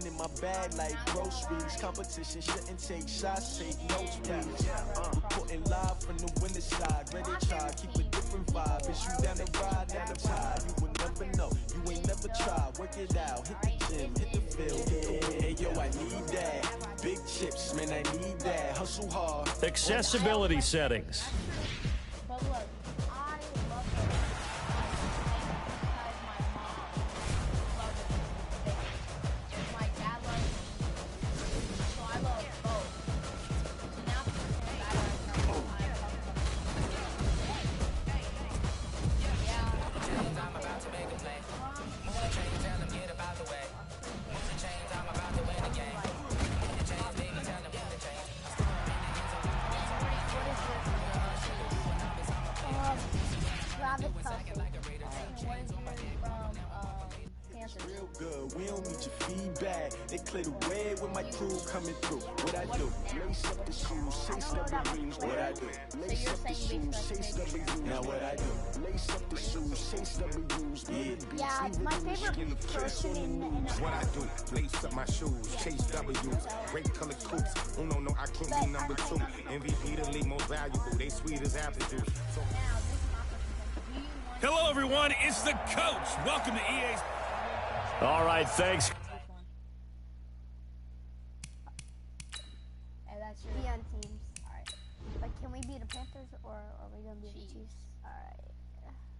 Nothing in my bag like groceries. Competition shouldn't take shots, take notes, please. Reporting live from the winter side. Ready to try, keep a different vibe. It's you down the ride, never tie. You will never know, you ain't never tried. Work it out, hit the gym, hit the field. Hey, yo, I need that. Big chips, man, I need that. Hustle hard. Accessibility settings. But look, I love it because my dad loves it. So I love both. So now I'm about to make a play. Move the chain, tell them get about the way. Move the chains, I'm about to win the game. Move the chains, baby, tell them move the chains. Rabbit from Real good, we don't need your feedback. They clear the way with my crew coming through. What I do? Lace up the shoes, chase W's. What I do? Lace up the shoes, chase W's. Now what I do? Lace up the shoes, chase W's. Yeah, my favorite person in the What I do, lace up my shoes, chase W's, great color coops. Oh no, I can't be number 2. MVP the league most valuable, they sweet as apple juice. So Hello, everyone. It's the coach. Welcome to EA's. All right, thanks. Hey, that's your Be on teams. Alright. But can we be the Panthers or are we gonna be the Chiefs? Alright.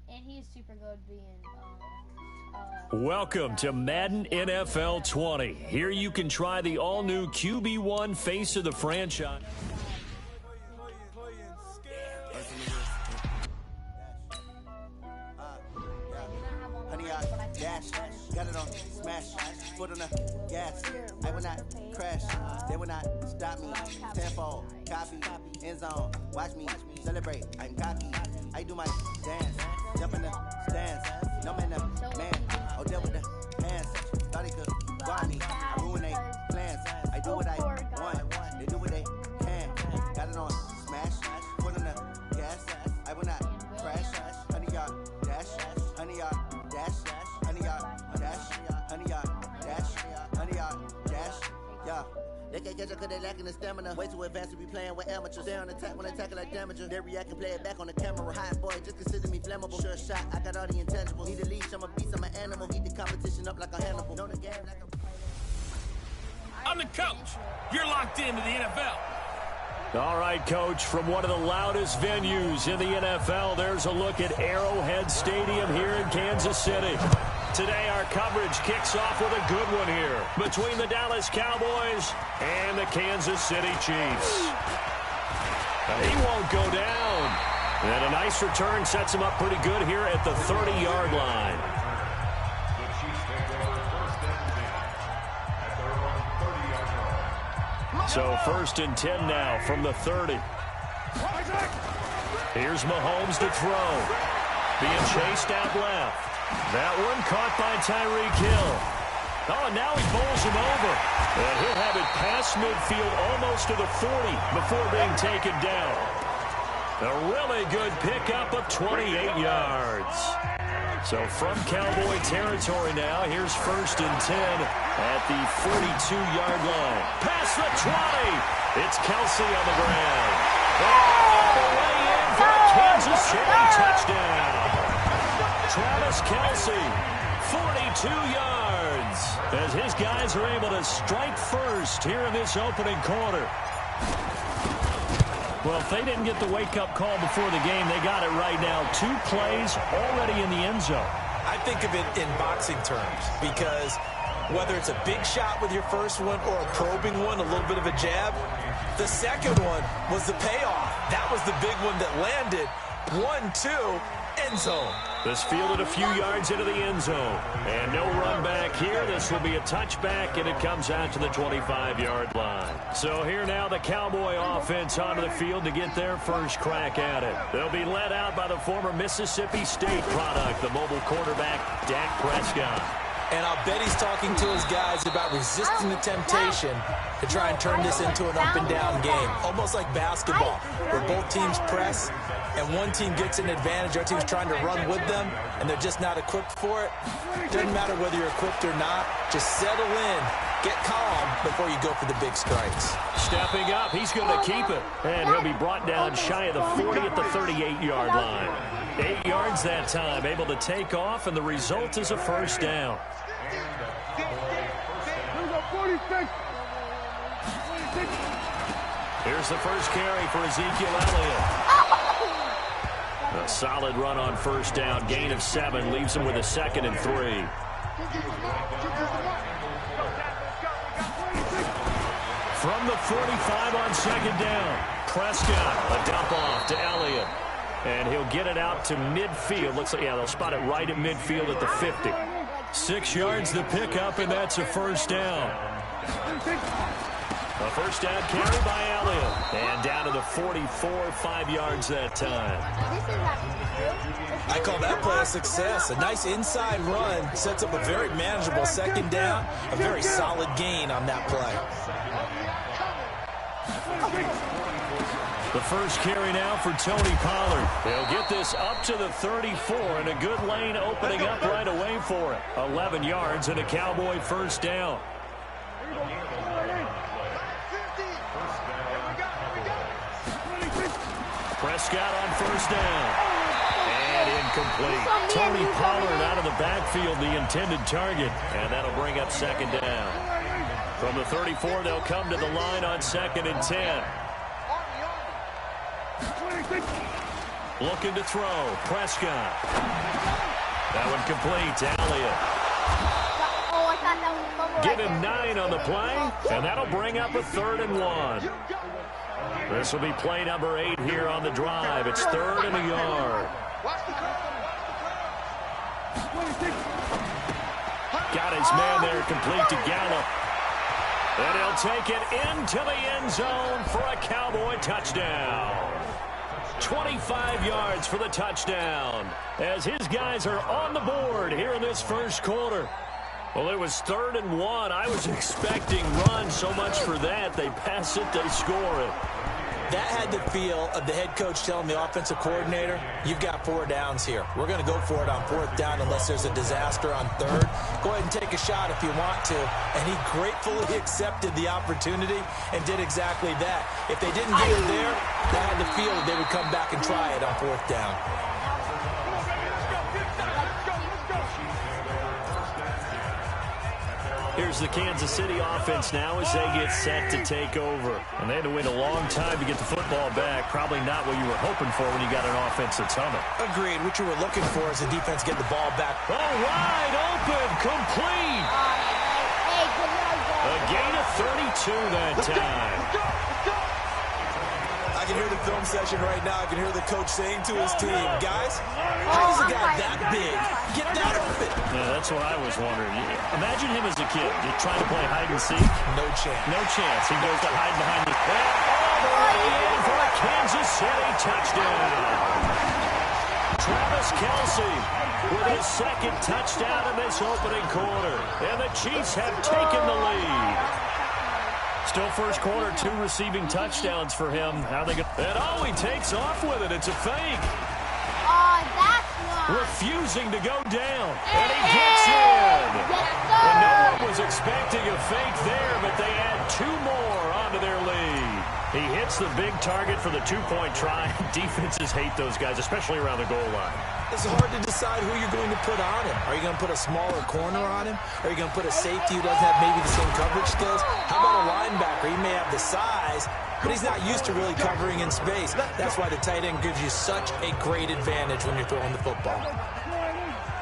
And he's super good being Welcome to Madden NFL 20. Here you can try the all-new QB1 face of the franchise. Got it on smash, foot on the gas. I will not crash, they will not stop me. Tenfold, copy, end zone. Watch me celebrate. I'm cocky. I do my dance, jump in the stands. No man, man. Oh, deal with the hands. Thought he could guard me. I ruin their plans. I do what I want. They do what they can. Got it on smash, foot on the gas. I will not crash. 100-yard dash, 100-yard dash. 100-yard dash, 100-yard dash, 100-yard dash, yeah. They can't catch up cause they lacking the stamina. Way too advanced to be playing with amateurs. They on attack when they tackle like damager. They react and play it back on the camera. Hot boy, just consider me flammable. Sure shot, I got all the intangibles. Need a leash, I'm a beast, I'm an animal. Heat the competition up like a Hannibal. Know the game like a... I'm the coach. You're locked into the NFL. All right, Coach, from one of the loudest venues in the NFL, there's a look at Arrowhead Stadium here in Kansas City. Today, our coverage kicks off with a good one here between the Dallas Cowboys and the Kansas City Chiefs. He won't go down. And a nice return sets him up pretty good here at the 30-yard line. So 1st and 10 now from the 30. Here's Mahomes to throw. Being chased out left. That one caught by Tyreek Hill. Oh, and now he bowls him over. And he'll have it past midfield almost to the 40 before being taken down. A really good pickup of 28 yards. So from Cowboy territory now, here's 1st and 10 at the 42-yard line. Past the 20. It's Kelsey on the ground. All the way in for a Kansas City touchdown. Travis Kelsey, 42 yards, as his guys are able to strike first here in this opening quarter. Well, if they didn't get the wake-up call before the game, they got it right now. 2 plays already in the end zone. I think of it in boxing terms because whether it's a big shot with your first one or a probing one, a little bit of a jab, the second one was the payoff. That was the big one that landed. 1-2, end zone. This fielded a few yards into the end zone. And no run back here. This will be a touchback, and it comes out to the 25-yard line. So here now the Cowboy offense onto the field to get their first crack at it. They'll be led out by the former Mississippi State product, the mobile quarterback, Dak Prescott. And I'll bet he's talking to his guys about resisting the temptation to try and turn this into an up-and-down game, almost like basketball, where both teams press, and one team gets an advantage, our team's trying to run with them, and they're just not equipped for it, doesn't matter whether you're equipped or not, just settle in, get calm before you go for the big strikes. Stepping up, he's going to keep it, and he'll be brought down shy of the 40 at the 38-yard line. 8 yards that time, able to take off, and the result is a first down. Here's the first carry for Ezekiel Elliott. A solid run on first down, gain of 7, leaves him with a 2nd and 3. From the 45 on 2nd down, Prescott, a dump off to Elliott. And he'll get it out to midfield. Looks like, yeah, they'll spot it right at midfield at the 50. 6 yards to pick up, and that's a first down. A first down carry by Elliott. And down to the 44, 5 yards that time. I call that play a success. A nice inside run sets up a very manageable 2nd down. A very solid gain on that play. The first carry now for Tony Pollard. They'll get this up to the 34, and a good lane opening up right away for it. 11 yards and a Cowboy first down. Prescott on first down. And incomplete. Tony Pollard out of the backfield, the intended target. And that'll bring up 2nd down. From the 34, they'll come to the line on 2nd and 10. Looking to throw. Prescott. That one complete to Elliott. Give him 9 on the play, and that'll bring up a 3rd and 1. This will be play number 8 here on the drive. It's 3rd and a yard. Got his man there, complete to Gallup. And he'll take it into the end zone for a Cowboy touchdown. 25 yards for the touchdown as his guys are on the board here in this first quarter. Well, it was 3rd and 1. I was expecting run, so much for that. They pass it, they score it. That had the feel of the head coach telling the offensive coordinator, you've got 4 downs here. We're going to go for it on 4th down unless there's a disaster on 3rd. Go ahead and take a shot if you want to. And he gratefully accepted the opportunity and did exactly that. If they didn't get it there, that had the feel that they would come back and try it on 4th down. Here's the Kansas City offense now as they get set to take over. And they had to wait a long time to get the football back. Probably not what you were hoping for when you got an offense that's humming. Agreed. What you were looking for is the defense get the ball back. Oh, wide open, complete. A gain of 32 that time. I can hear the film session right now. I can hear the coach saying to his team, guys, how does a guy that big get that open? Yeah, that's what I was wondering. Imagine him as a kid, just trying to play hide and seek. No chance. No chance. He goes to hide behind the back. All the way in for a Kansas City touchdown. Travis Kelce with his 2nd touchdown in this opening quarter. And the Chiefs have taken the lead. Still first quarter, 2 receiving touchdowns for him. How they get? And oh, he takes off with it. It's a fake. Refusing to go down. And he gets in. And no one was expecting a fake there, but they add 2 more onto their lead. He hits the big target for the 2-point try. Defenses hate those guys, especially around the goal line. It's hard to decide who you're going to put on him. Are you going to put a smaller corner on him? Are you going to put a safety who doesn't have maybe the same coverage skills? How about a linebacker? He may have the size, but he's not used to really covering in space. That's why the tight end gives you such a great advantage when you're throwing the football.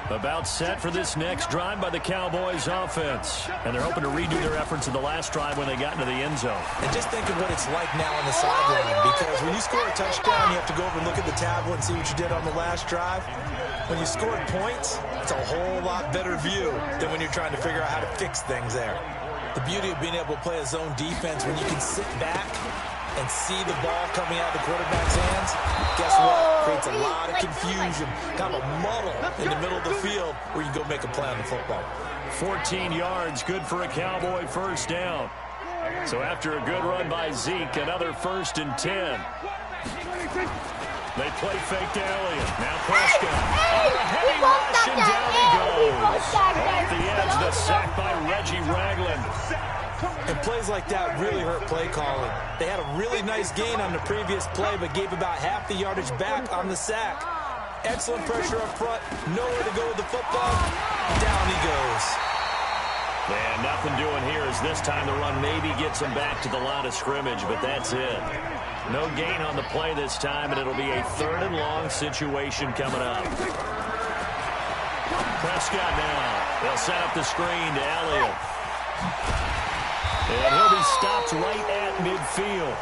About set for this next drive by the Cowboys offense. And they're hoping to redo their efforts in the last drive when they got into the end zone. And just think of what it's like now on the sideline, because when you score a touchdown, you have to go over and look at the tablet and see what you did on the last drive. When you scored points, it's a whole lot better view than when you're trying to figure out how to fix things there. The beauty of being able to play a zone defense when you can sit back and see the ball coming out of the quarterback's hands, guess what? Creates a lot of confusion, kind of a muddle in the middle of the field where you can go make a play on the football. 14 yards, good for a Cowboy first down. So after a good run by Zeke, another 1st and 10. They play fake to Elliott. Now Prescott. Oh, a heavy rush, and down he goes. Off the edge, the sack by Reggie Ragland. And plays like that really hurt play calling. They had a really nice gain on the previous play, but gave about half the yardage back on the sack. Excellent pressure up front. Nowhere to go with the football. Down he goes. And nothing doing here as this time the run maybe gets him back to the line of scrimmage, but that's it. No gain on the play this time, and it'll be a 3rd and long situation coming up. Prescott now. They'll set up the screen to Elliott. And he'll be stopped right at midfield.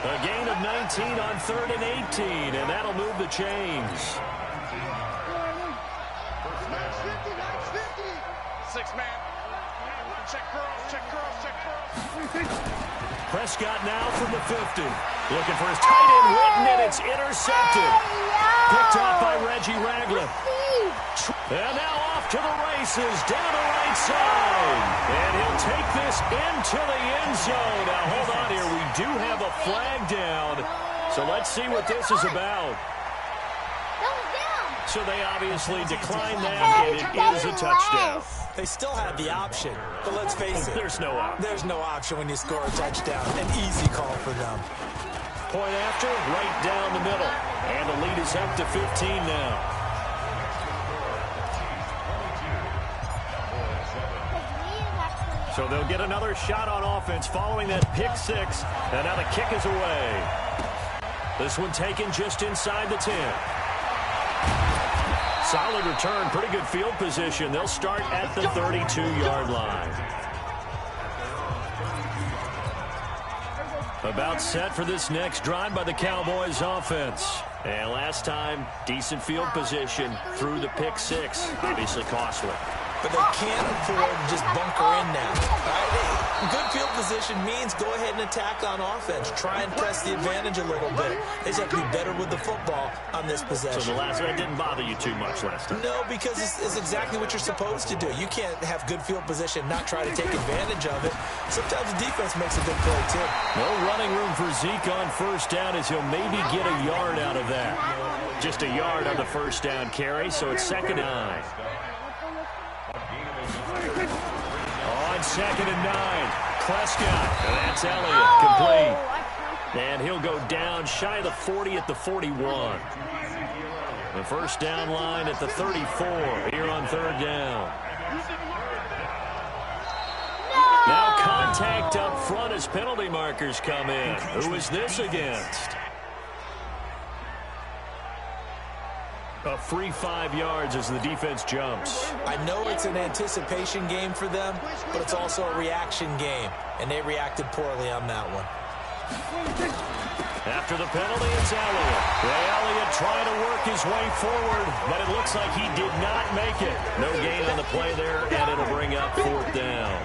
A gain of 19 on 3rd and 18, and that'll move the chains. 6-man. Check girls, check girls, check girls. Prescott now from the 50. Looking for his tight end Witten, and it's intercepted. Picked off by Reggie Ragland. And now off to the races, down the right side. And he'll take this into the end zone. Now, hold on here. We do have a flag down. So let's see what this is about. So they obviously declined that, and it is a touchdown. They still had the option, but let's face it. There's no option. There's no option when you score a touchdown. An easy call for them. Point after, right down the middle. And the lead is up to 15 now. So they'll get another shot on offense following that pick 6. And now the kick is away. This one taken just inside the 10. Solid return, pretty good field position. They'll start at the 32-yard line. About set for this next drive by the Cowboys offense. And last time, decent field position through the pick 6. Obviously costly. But they can't afford to just bunker in now. Right? Good field position means go ahead and attack on offense. Try and press the advantage a little bit. They just have to be better with the football on this possession. So the last one didn't bother you too much last time? No, because it's exactly what you're supposed to do. You can't have good field position, not try to take advantage of it. Sometimes the defense makes a good play, too. No running room for Zeke on first down as he'll maybe get a yard out of that. Just a yard on the first down carry, so it's 2nd and 9. On 2nd and 9, Prescott, and that's Elliott, complete. And he'll go down shy of the 40 at the 41. The first down line at the 34 here on 3rd down. Now contact up front as penalty markers come in. Who is this against? A free 5 yards as the defense jumps. I know it's an anticipation game for them, but it's also a reaction game, and they reacted poorly on that one. After the penalty, it's Elliott. Elliott trying to work his way forward, but it looks like he did not make it. No gain on the play there, and it'll bring up 4th down.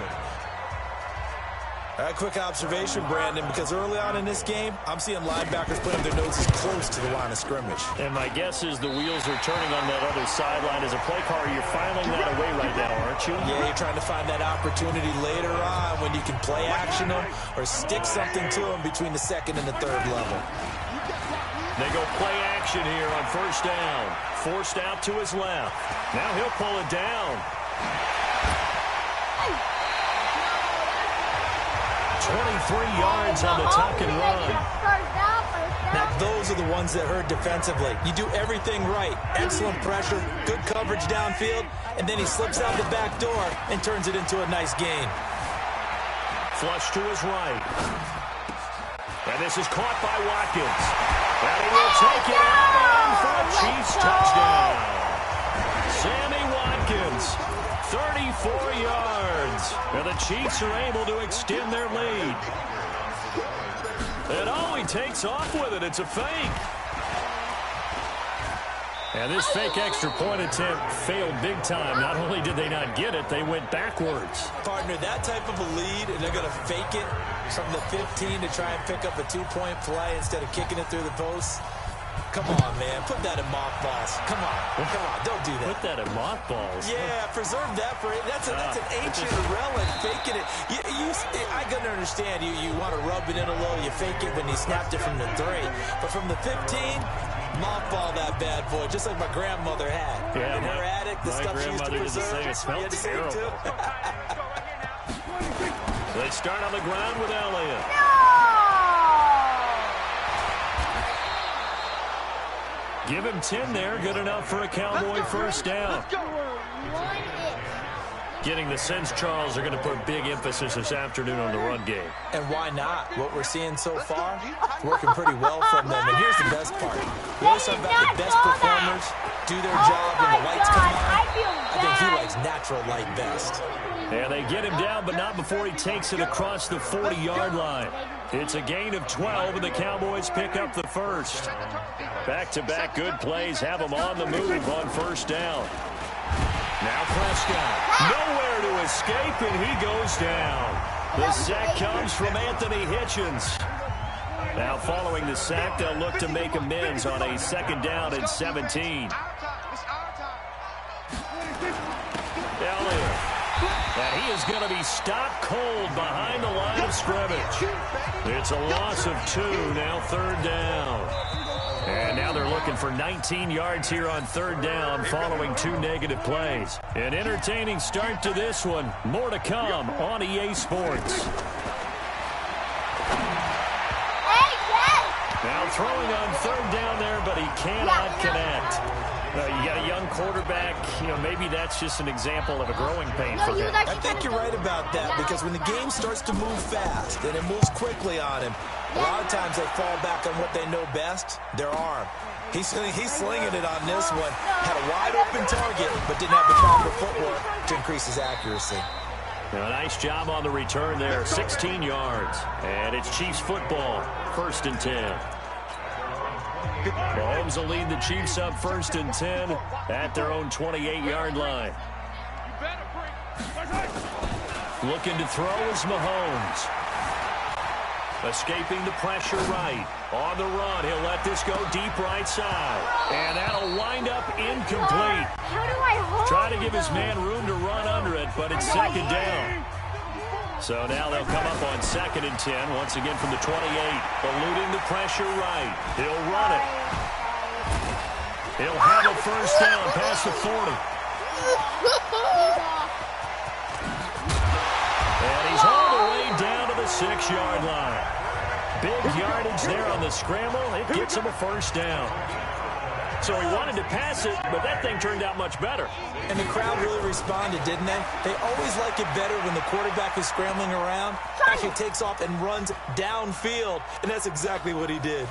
A quick observation, Brandon, because early on in this game, I'm seeing linebackers putting their noses close to the line of scrimmage. And my guess is the wheels are turning on that other sideline. As a play caller, you're filing that away right now, aren't you? Yeah, you're trying to find that opportunity later on when you can play action them or stick something to them between the 2nd and the 3rd level. They go play action here on first down. Forced out to his left. Now he'll pull it down. 23 yards on the tuck and run. Now, those are the ones that hurt defensively. You do everything right. Excellent pressure, good coverage downfield, and then he slips out the back door and turns it into a nice gain. Flush to his right. And this is caught by Watkins. And he will take it out for a Chiefs touchdown. Sammy Watkins. 34 yards. And the Chiefs are able to extend their lead. And oh, he takes off with it. It's a fake. And this fake extra point attempt failed big time. Not only did they not get it, they went backwards. Partner, that type of a lead, and they're going to fake it from the 15 to try and pick up a 2-point play instead of kicking it through the post. Come on, man. Put that in mothballs. Come on. Don't do that. Put that in mothballs? Yeah, preserve that for it. That's an ancient relic. Faking it. I can understand you want to rub it in a little. You fake it when you snapped it from the 3. But from the 15, Mothball that bad boy, just like my grandmother had. Yeah, in her attic, the stuff she used to preserve. It smelled terrible. They start on the ground with Elliott. Give him 10 there. Good enough for a Cowboy first down. Getting the sense, Charles, are going to put big emphasis this afternoon on the run game. And why not? What we're seeing so far, working pretty well from them. And here's the best part. We always talk about the best performers do their job when the lights come on. I think he likes natural light best. And they get him down, but not before he takes it across the 40-yard line. It's a gain of 12, and the Cowboys pick up the first. Back-to-back good plays have them on the move on first down. Now Prescott, nowhere to escape, and he goes down. The sack comes from Anthony Hitchens. Now following the sack, they'll look to make amends on a second down and 17. Elliott. And he is going to be stopped cold behind the line of scrimmage. It's a loss of 2, now third down. And now they're looking for 19 yards here on third down following 2 negative plays. An entertaining start to this one. More to come on EA Sports. Now throwing on third down there, but he cannot connect. You got a young quarterback, maybe that's just an example of a growing pain for him. I think you're right about that, because when the game starts to move fast and it moves quickly on him, a lot of times they fall back on what they know best, their arm. He's slinging it on this one. Had a wide open target, but didn't have the proper footwork to increase his accuracy. A nice job on the return there, 16 yards. And it's Chiefs football, 1st and 10. Mahomes will lead the Chiefs up 1st and 10 at their own 28-yard line. Looking to throw is Mahomes. Escaping the pressure right. On the run, he'll let this go deep right side. And that'll wind up incomplete. How do I hold Try to give his man room to run under it, but it's second down. So now they'll come up on 2nd and 10, once again from the 28. Eluding the pressure right. He'll run it. He'll have a first down past the 40. And he's all the way down to the 6-yard line. Big yardage there on the scramble. It gets him a first down. So he wanted to pass it, but that thing turned out much better. And the crowd really responded, didn't they? They always like it better when the quarterback is scrambling around, actually takes off and runs downfield, and that's exactly what he did.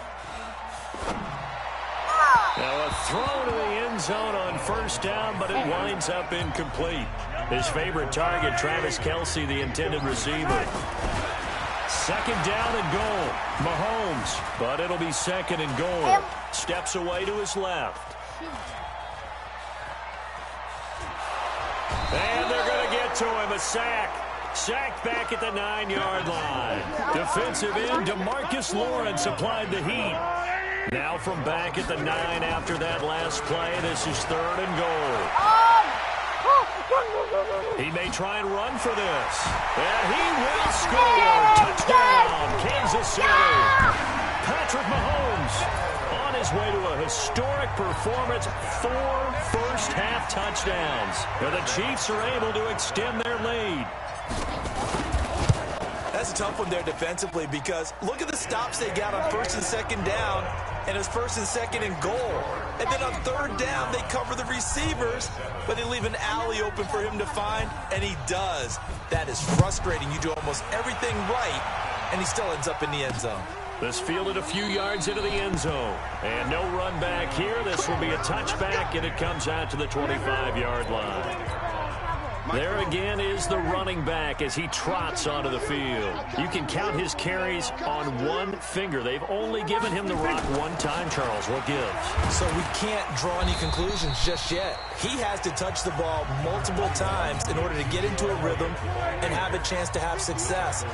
Now a throw to the end zone on first down, but it winds up incomplete. His favorite target, Travis Kelce, the intended receiver. 2nd down and goal. Mahomes, but it'll be 2nd and goal. Steps away to his left. And they're going to get to him, a sack. Sacked back at the 9-yard line. Defensive end, DeMarcus Lawrence applied the heat. Now from back at the 9 after that last play, this is 3rd and goal. He may try and run for this. And he will score. Touchdown, Kansas City. Patrick Mahomes on his way to a historic performance. 4 first-half touchdowns. And the Chiefs are able to extend their lead. That's a tough one there defensively, because look at the stops they got on 1st and 2nd down, and it's 1st and 2nd and goal. And then on 3rd down, they cover the receivers, but they leave an alley open for him to find, and he does. That is frustrating. You do almost everything right, and he still ends up in the end zone. This fielded a few yards into the end zone. And no run back here. This will be a touchback, and it comes out to the 25-yard line. There again is the running back as he trots onto the field. You can count his carries on one finger. They've only given him the rock one time, Charles. What gives? So we can't draw any conclusions just yet. He has to touch the ball multiple times in order to get into a rhythm and have a chance to have success.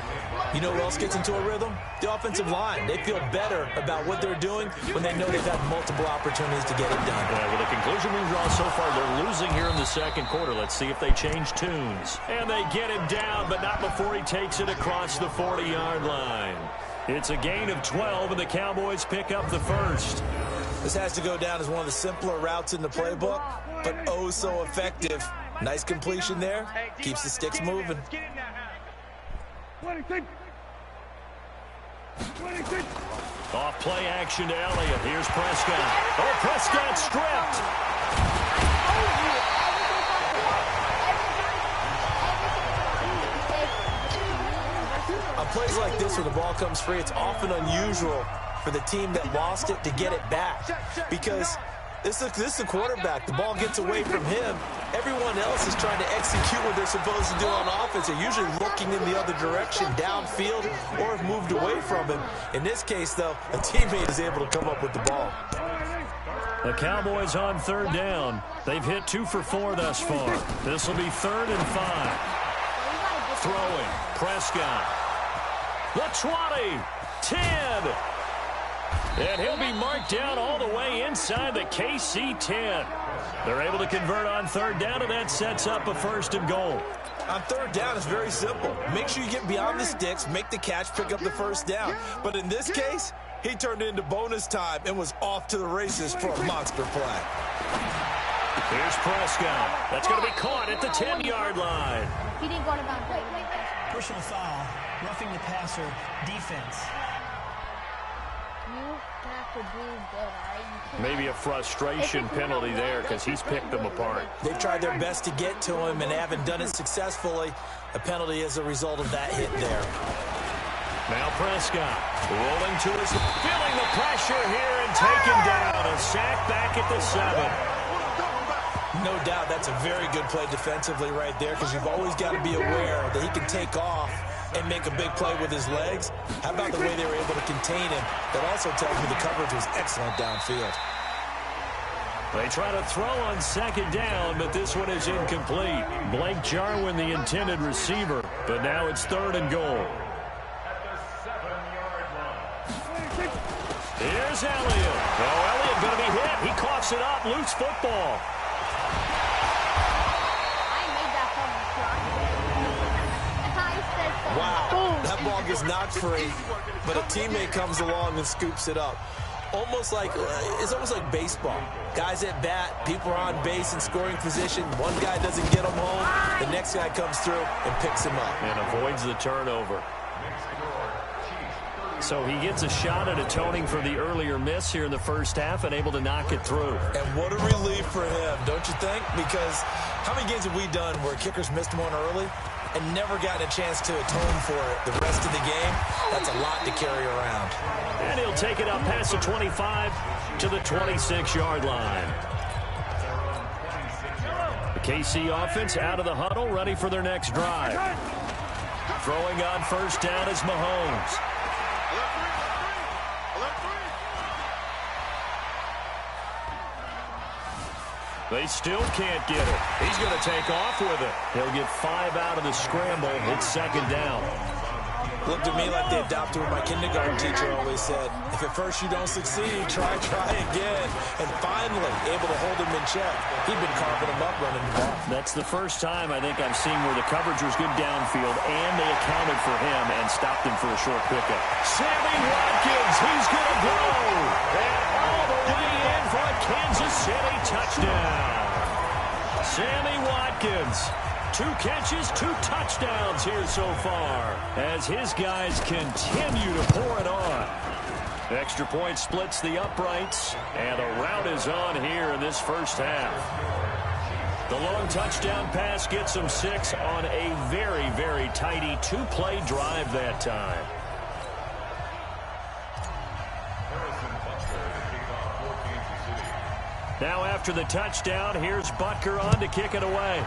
You know who else gets into a rhythm? The offensive line. They feel better about what they're doing when they know they've had multiple opportunities to get it done. Yeah, well, the conclusion we draw so far, they're losing here in the 2nd quarter. Let's see if they change tunes. And they get him down, but not before he takes it across the 40-yard line. It's a gain of 12, and the Cowboys pick up the first. This has to go down as one of the simpler routes in the playbook, but oh so effective. Nice completion there. Keeps the sticks moving. Off play action to Elliott. Here's Prescott. Oh, Prescott stripped. On plays like this where the ball comes free, it's often unusual for the team that lost it to get it back, because this is the quarterback. The ball gets away from him. Everyone else is trying to execute what they're supposed to do on offense. They're usually looking in the other direction, downfield, or have moved away from him. In this case, though, a teammate is able to come up with the ball. The Cowboys on third down. They've hit 2 for 4 thus far. This will be 3rd and 5. Throwing. Prescott. The 20. 10. And he'll be marked down all the way inside the KC 10. They're able to convert on third down, and that sets up a 1st and goal. On third down, it's very simple. Make sure you get beyond the sticks, make the catch, pick up the 1st down. But in this case, he turned into bonus time and was off to the races for a monster play. Here's Prescott. That's going to be caught at the 10-yard line. He didn't go to bounds. Personal foul, roughing the passer, defense. You have to do good, all right? Maybe a frustration penalty there because he's picked them apart. They've tried their best to get to him and haven't done it successfully. A penalty is a result of that hit there. Now Prescott rolling to his, feeling the pressure here and taken down. A sack back at the 7. No doubt that's a very good play defensively right there, because you've always got to be aware that he can take off and make a big play with his legs. How about the way they were able to contain him? That also tells me the coverage was excellent downfield. They try to throw on 2nd down, but this one is incomplete. Blake Jarwin, the intended receiver, but now it's 3rd and goal. Here's Elliott. Oh, Elliott going to be hit. He coughs it up. Loose football. Wow, that ball gets knocked free, but a teammate comes along and scoops it up. It's almost like baseball. Guys at bat, people are on base in scoring position. One guy doesn't get him home, the next guy comes through and picks him up. And avoids the turnover. So he gets a shot at atoning for the earlier miss here in the first half and able to knock it through. And what a relief for him, don't you think? Because how many games have we done where kickers missed one early and never gotten a chance to atone for it the rest of the game? That's a lot to carry around. And he'll take it up past the 25 to the 26-yard line. The KC offense out of the huddle, ready for their next drive. Throwing on 1st down is Mahomes. They still can't get it. He's going to take off with it. He'll get 5 out of the scramble. It's 2nd down. Looked at me like they adopted what my kindergarten teacher always said. If at first you don't succeed, try again. And finally, able to hold him in check. He'd been carving him up running the ball. That's the first time I think I've seen where the coverage was good downfield and they accounted for him and stopped him for a short pickup. Sammy Watkins, he's going to go. And all the way in for a Kansas City touchdown. Sammy Watkins. 2 catches, 2 touchdowns here so far as his guys continue to pour it on. Extra point splits the uprights, and a rout is on here in this first half. The long touchdown pass gets them 6 on a very, very tidy 2-play drive that time. Now after the touchdown, here's Butker on to kick it away.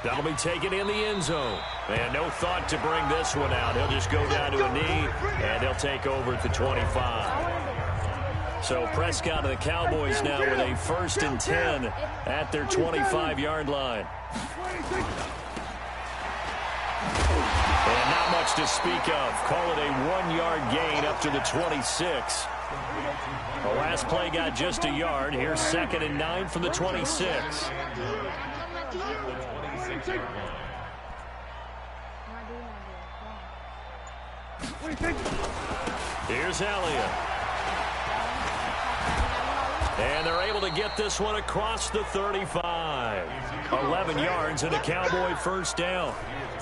That'll be taken in the end zone. And no thought to bring this one out. He'll just go down to a knee, and he'll take over at the 25. So Prescott and the Cowboys now with a 1st and 10 at their 25-yard line. And not much to speak of. Call it a 1-yard gain up to the 26. The last play got just a yard. Here's 2nd and 9 from the 26. Here's Elliott. And they're able to get this one across the 35. 11 yards and a Cowboy first down.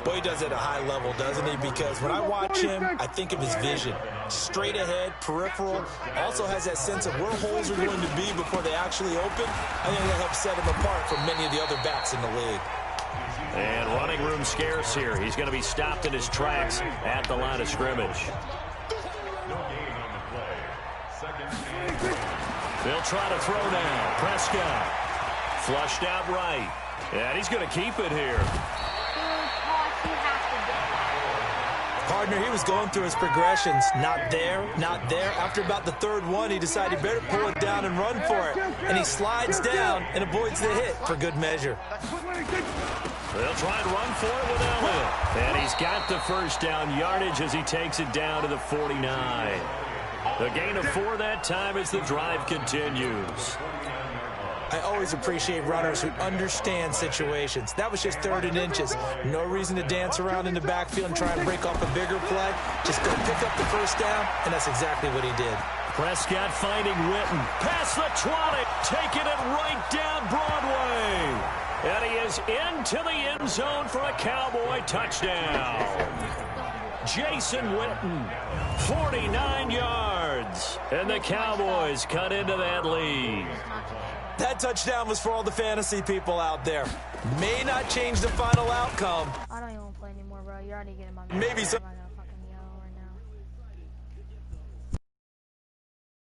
Boy, he does it at a high level, doesn't he? Because when I watch him, I think of his vision. Straight ahead, peripheral. Also has that sense of where holes are going to be before they actually open. I think that helps set him apart from many of the other backs in the league. And running room scarce here. He's going to be stopped in his tracks at the line of scrimmage. They'll try to throw now. Prescott. Flushed out right. And he's going to keep it here. Partner, he was going through his progressions. Not there, not there. After about the third one, he decided he better pull it down and run for it. And he slides down and avoids the hit for good measure. They'll try and run for it with Elliott. And he's got the first down yardage as he takes it down to the 49. The gain of 4 that time as the drive continues. I always appreciate runners who understand situations. That was just 3rd and inches. No reason to dance around in the backfield and try and break off a bigger play. Just go pick up the first down, and that's exactly what he did. Prescott finding Witten. Past the 20. Taking it right down Broadway. And he is into the end zone for a Cowboy touchdown. Jason Witten, 49 yards. And the Cowboys cut into that lead. That touchdown was for all the fantasy people out there. May not change the final outcome. I don't even want to play anymore, bro. You're already getting my Maybe some